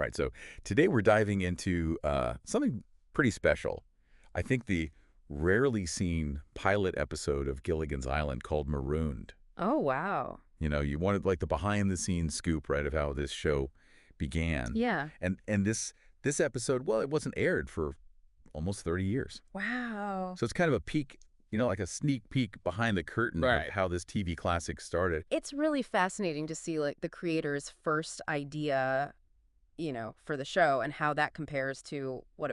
Right. So today we're diving into something pretty special. I think the rarely seen pilot episode of Gilligan's Island called Marooned. Oh, wow. You know, you wanted like the behind-the-scenes scoop, right, of how this show began. Yeah. And this episode, well, it wasn't aired for almost 30 years. Wow. So it's kind of a peek, like a sneak peek behind the curtain of how this TV classic started. It's really fascinating to see like the creator's first idea, for the show and how that compares to what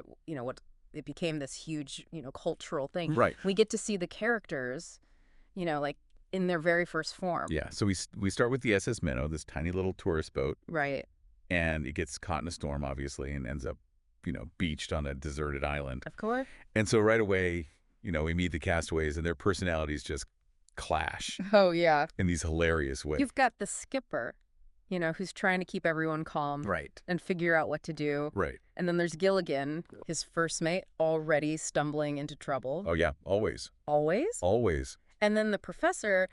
it became this huge, cultural thing. Right. We get to see the characters, like in their very first form. Yeah. So we start with the SS Minnow, this tiny little tourist boat. Right. And it gets caught in a storm, obviously, and ends up, beached on a deserted island. Of course. And so right away, we meet the castaways, and their personalities just clash Oh, yeah. in these hilarious ways. You've got the skipper, who's trying to keep everyone calm. Right. And figure out what to do. Right. And then there's Gilligan, his first mate, already stumbling into trouble. Oh, yeah. Always. Always? Always. And then the professor,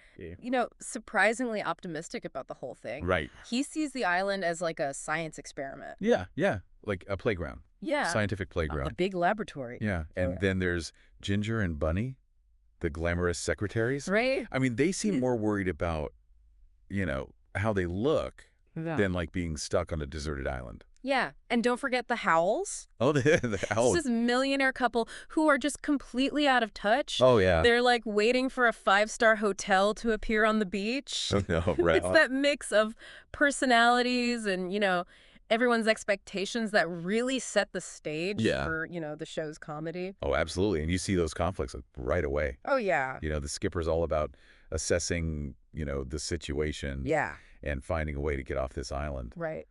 surprisingly optimistic about the whole thing. Right. He sees the island as like a science experiment. Yeah. Yeah. Like a playground. Yeah. Scientific playground. A big laboratory. Yeah. And then there's Ginger and Bunny, the glamorous secretaries. Right. I mean, they seem more worried about, how they look than like being stuck on a deserted island. Yeah. And don't forget the Howells. Oh, the Howells. This is millionaire couple who are just completely out of touch. Oh, yeah. They're like waiting for a 5-star hotel to appear on the beach. Oh, no, right. It's that mix of personalities and, everyone's expectations that really set the stage for, the show's comedy. Oh, absolutely. And you see those conflicts like, right away. Oh, yeah. The skipper's all about assessing, the situation. Yeah. And finding a way to get off this island. Right.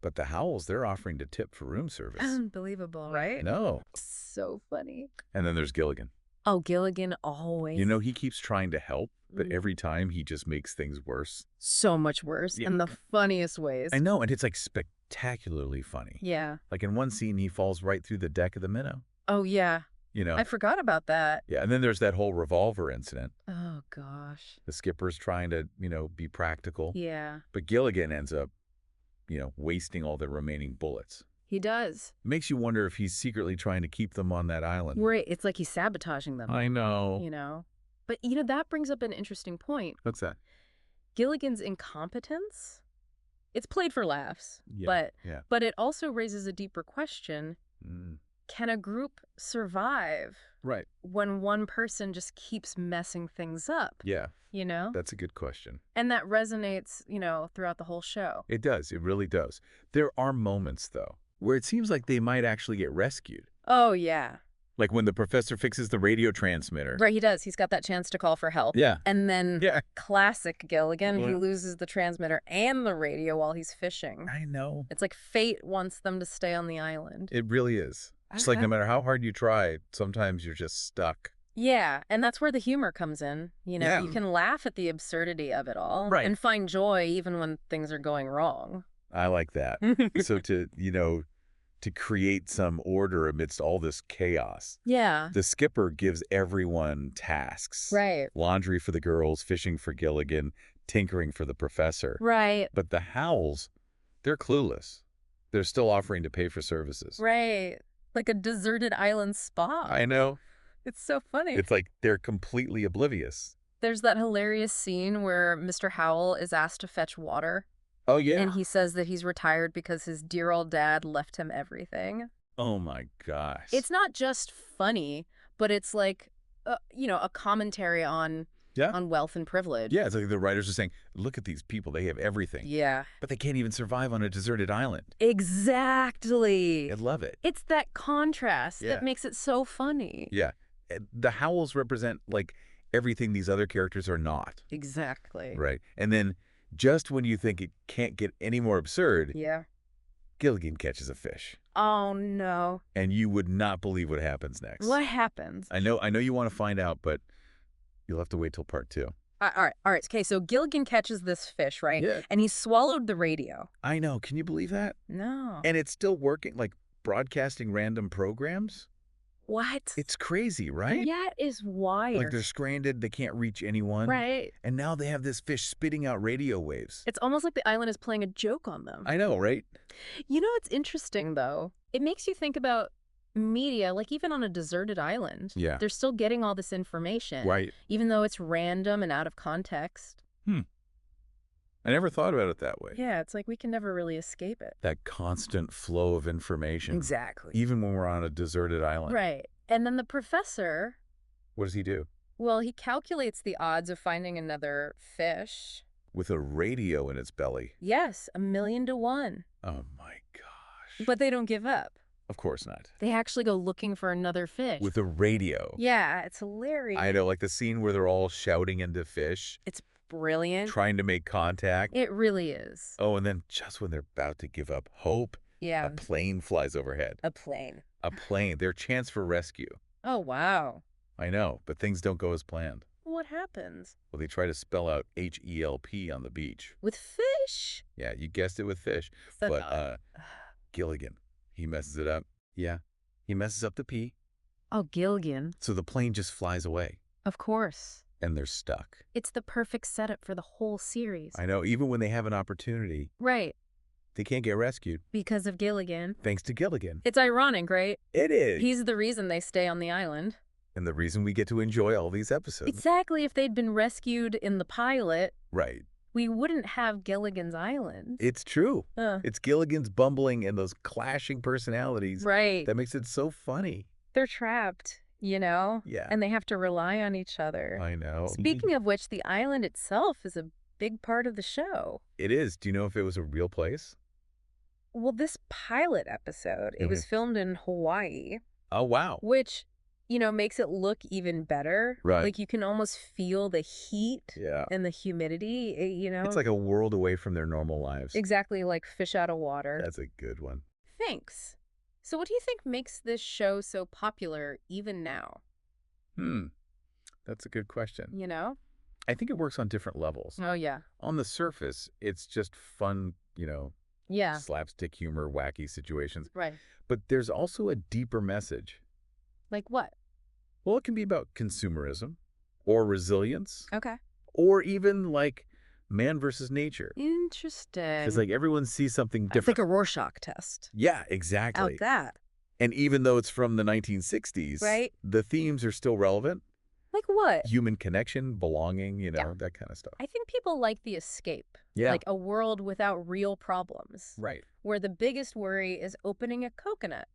But the Howells, they're offering to tip for room service. Unbelievable, right? No. So funny. And then there's Gilligan. Oh, Gilligan always. He keeps trying to help, but every time he just makes things worse. So much worse in the funniest ways. I know, and it's like spectacularly funny. Yeah. Like in one scene, he falls right through the deck of the Minnow. Oh, yeah. I forgot about that. Yeah, and then there's that whole revolver incident. Oh, gosh. The skipper's trying to, be practical. Yeah. But Gilligan ends up, wasting all the remaining bullets. He does. It makes you wonder if he's secretly trying to keep them on that island. Right. It's like he's sabotaging them. I know. But, that brings up an interesting point. What's that? Gilligan's incompetence, it's played for laughs. Yeah. But it also raises a deeper question. Can a group survive when one person just keeps messing things up? Yeah. You know? That's a good question. And that resonates, throughout the whole show. It does. It really does. There are moments, though, where it seems like they might actually get rescued. Oh, yeah. Like when the professor fixes the radio transmitter. Right, he does. He's got that chance to call for help. Yeah. And then classic Gilligan, he loses the transmitter and the radio while he's fishing. I know. It's like fate wants them to stay on the island. It really is. It's like no matter how hard you try, sometimes you're just stuck. Yeah, and that's where the humor comes in. You can laugh at the absurdity of it all and find joy even when things are going wrong. I like that. So to create some order amidst all this chaos. Yeah. The skipper gives everyone tasks. Right. Laundry for the girls, fishing for Gilligan, tinkering for the professor. Right. But the Howells, they're clueless. They're still offering to pay for services. Right. Like a deserted island spa. I know. It's so funny. It's like they're completely oblivious. There's that hilarious scene where Mr. Howell is asked to fetch water. Oh, yeah. And he says that he's retired because his dear old dad left him everything. Oh, my gosh. It's not just funny, but it's like, a commentary on wealth and privilege. Yeah, it's like the writers are saying, look at these people. They have everything. Yeah. But they can't even survive on a deserted island. Exactly. I love it. It's that contrast that makes it so funny. Yeah. The Howells represent, like, everything these other characters are not. Exactly. Right. And then just when you think it can't get any more absurd, Gilligan catches a fish. Oh, no. And you would not believe what happens next. What happens? I know you want to find out, but you'll have to wait till part 2. All right. Okay, so Gilligan catches this fish, right? Yeah. And he swallowed the radio. I know. Can you believe that? No. And it's still working, like broadcasting random programs? What? It's crazy, right? That is wild. Like they're stranded, they can't reach anyone. Right. And now they have this fish spitting out radio waves. It's almost like the island is playing a joke on them. I know, right? You know what's interesting, though? It makes you think about media, like even on a deserted island. Yeah. They're still getting all this information. Right. Even though it's random and out of context. I never thought about it that way. Yeah, it's like we can never really escape it. That constant flow of information. Exactly. Even when we're on a deserted island. Right. And then the professor, What does he do? well, he calculates the odds of finding another fish. With a radio in its belly. Yes, 1,000,000 to 1. Oh my gosh. But they don't give up. Of course not. They actually go looking for another fish. With a radio. Yeah, it's hilarious. I know, like the scene where they're all shouting into fish, It's brilliant. trying to make contact. It really is. Oh, and then just when they're about to give up hope, Yeah, a plane flies overhead. a plane. A plane. Their chance for rescue. Oh, wow. I know, but things don't go as planned. What happens? Well, they try to spell out H-E-L-P on the beach. With fish? Yeah, you guessed it, with fish. Such But a- Gilligan, he messes it up. Yeah, he messes up the P. Oh, Gilligan. So the plane just flies away, Of course. and they're stuck. It's the perfect setup for the whole series. I know, even when they have an opportunity, Right. they can't get rescued, Because of Gilligan. thanks to Gilligan. It's ironic, right? It is. He's the reason they stay on the island. And the reason we get to enjoy all these episodes. Exactly. If they'd been rescued in the pilot, Right. we wouldn't have Gilligan's Island. It's true. Uh, It's Gilligan's bumbling and those clashing personalities right. that makes it so funny. They're trapped, you know? Yeah. And they have to rely on each other. I know. Speaking of which, the island itself is a big part of the show. It is. Do you know if it was a real place? Well, this pilot episode, it was filmed in Hawaii, Oh, wow. which, you know, makes it look even better. Right. Like you can almost feel the heat Yeah. and the humidity, you know? It's like a world away from their normal lives. Exactly like fish out of water. That's a good one. Thanks. So what do you think makes this show so popular even now? That's a good question. You know? I think it works on different levels. Oh, yeah. On the surface, it's just fun, Yeah. slapstick humor, wacky situations. Right. But there's also a deeper message. Like what? Well, it can be about consumerism or resilience Okay. or even like man versus nature. Interesting. Because like everyone sees something It's different. like a Rorschach test. Yeah, exactly. Out that. And even though it's from the 1960s, Right. the themes are still relevant. Like what? Human connection, belonging, Yeah. that kind of stuff. I think people like the escape. Yeah. Like a world without real problems. Right. Where the biggest worry is opening a coconut.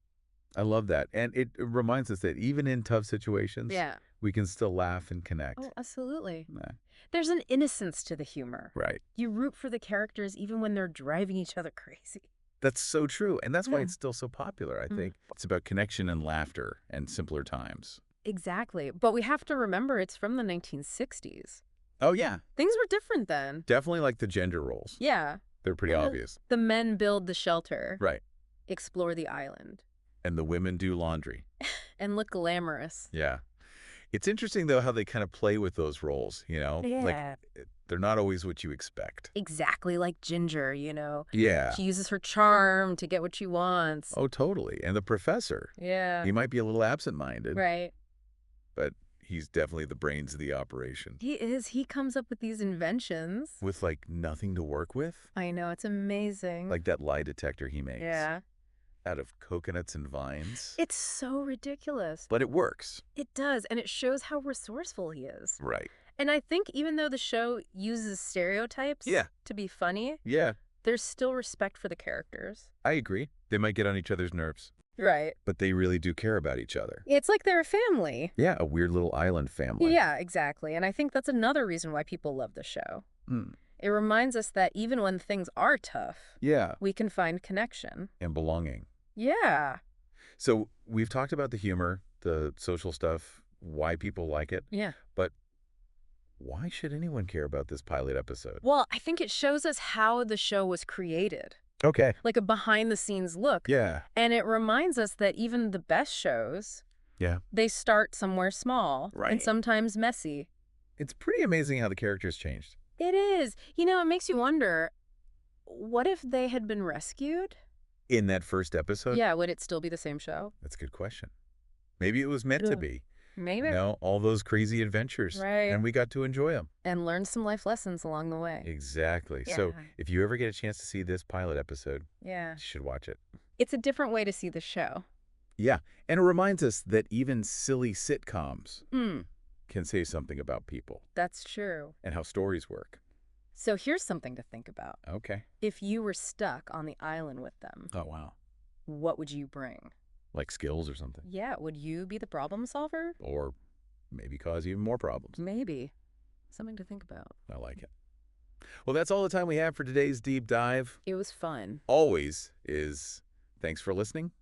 I love that. And it reminds us that even in tough situations, Yeah. we can still laugh and connect. Oh, absolutely. Nah, There's an innocence to the humor. right. You root for the characters even when they're driving each other crazy. That's so true. And that's why Yeah. it's still so popular, I Mm. think. It's about connection and laughter and simpler times. Exactly. But we have to remember it's from the 1960s. Oh, yeah. Things were different then. Definitely like the gender roles. Yeah. They're pretty obvious. The men build the shelter, Right. explore the island, And the women do laundry. and look glamorous. Yeah. It's interesting, though, how they kind of play with those roles, Yeah. Like, they're not always what you expect. Exactly like Ginger, you know. Yeah. She uses her charm to get what she wants. Oh, totally. And the professor, Yeah. he might be a little absent-minded, Right. but he's definitely the brains of the operation. He is. He comes up with these inventions. With, like, nothing to work with. I know. It's amazing. Like that lie detector he makes. Yeah. Out of coconuts and vines. It's so ridiculous. But it works. It does. And it shows how resourceful he is. Right. And I think even though the show uses stereotypes Yeah. to be funny, Yeah, there's still respect for the characters. I agree. They might get on each other's nerves, Right. but they really do care about each other. It's like they're a family. Yeah, a weird little island family. Yeah, exactly. And I think that's another reason why people love the show. Mm. It reminds us that even when things are tough, Yeah, we can find connection. and belonging. Yeah. So we've talked about the humor, the social stuff, why people like it, Yeah. but why should anyone care about this pilot episode? Well, I think it shows us how the show was created, Okay. like a behind-the-scenes look. Yeah. And it reminds us that even the best shows, Yeah. they start somewhere small Right. and sometimes messy. It's pretty amazing how the characters changed. It is. You know, it makes you wonder, what if they had been rescued? In that first episode? Yeah, would it still be the same show? That's a good question. Maybe it was meant to Ugh. be. Maybe. All those crazy adventures. Right. And we got to enjoy them. And learn some life lessons along the way. Exactly. So Yeah. if you ever get a chance to see this pilot episode, Yeah. you should watch it. It's a different way to see the show. Yeah. And it reminds us that even silly sitcoms Mm, can say something about people that's true. and how stories work. So here's something to think about. Okay. If you were stuck on the island with them, Oh, wow. what would you bring? Like skills or something. Yeah, would you be the problem solver? Or maybe cause even more problems. Maybe. Something to think about. I like it. Well, that's all the time we have for today's deep dive. It was fun. Always is. Thanks for listening.